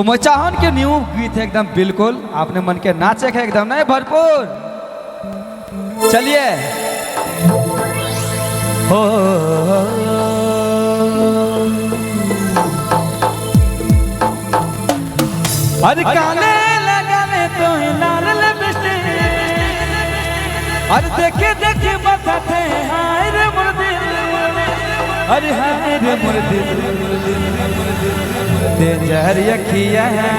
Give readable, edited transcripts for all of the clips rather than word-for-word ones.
तो मैं चाहन के न्यू गीत है एकदम बिल्कुल आपने मन के नाचे है एकदम नहीं भरपूर। चलिए हो अरे काले लगाने तो लाल लिपस्टिक अरे देखे देखे बताते हाय रे मुर्दी अरे हाय रे मुर्दी डेंजर अखिया है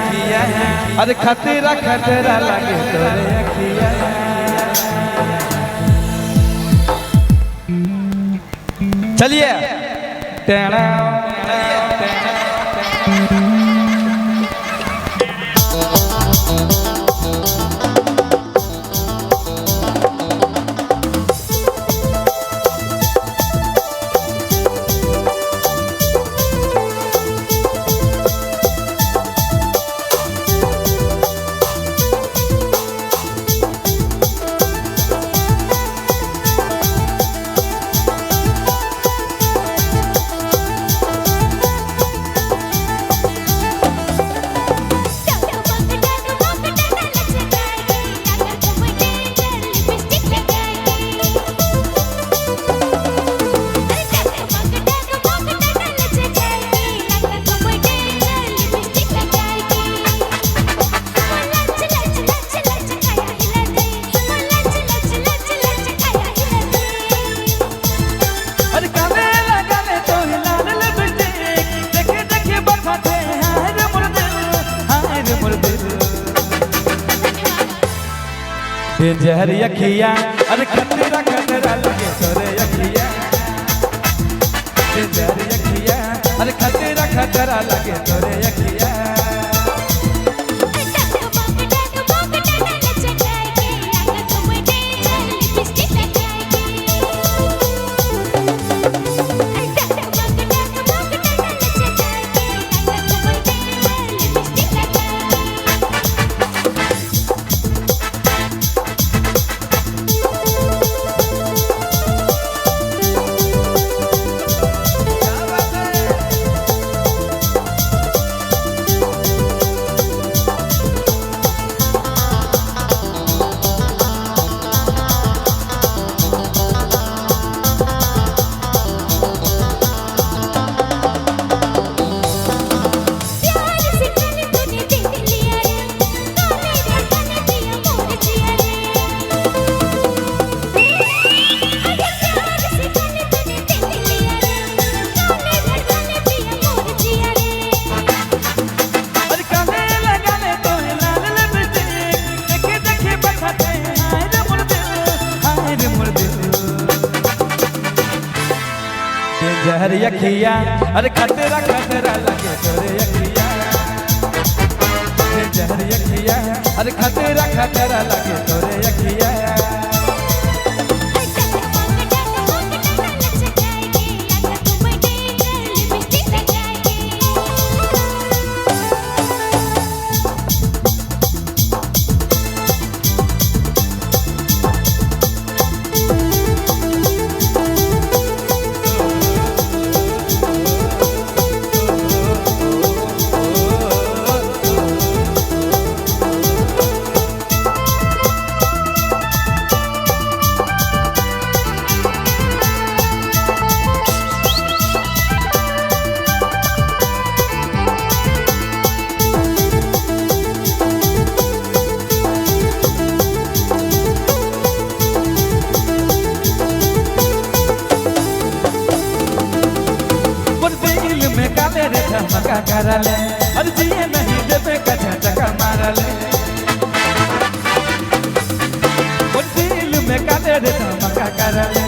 अरे खतरा खतरा लगे तोरे अखिया चलिए टेढ़ा डेंजर अखिया अरे खतरा खतरा लगे तोरे अखिया डेंजर अखिया अरे खतरा खतरा लगे तोरे अखिया डेंजर अखिया अरे खतरा खतरा लगे तोरे अखिया डेंजर अखिया अरे खतरा खतरा लगे तोरे अखिया धमका करले और जिए नहीं देवे कचा चका मारले और दिल में काले रे धमका करले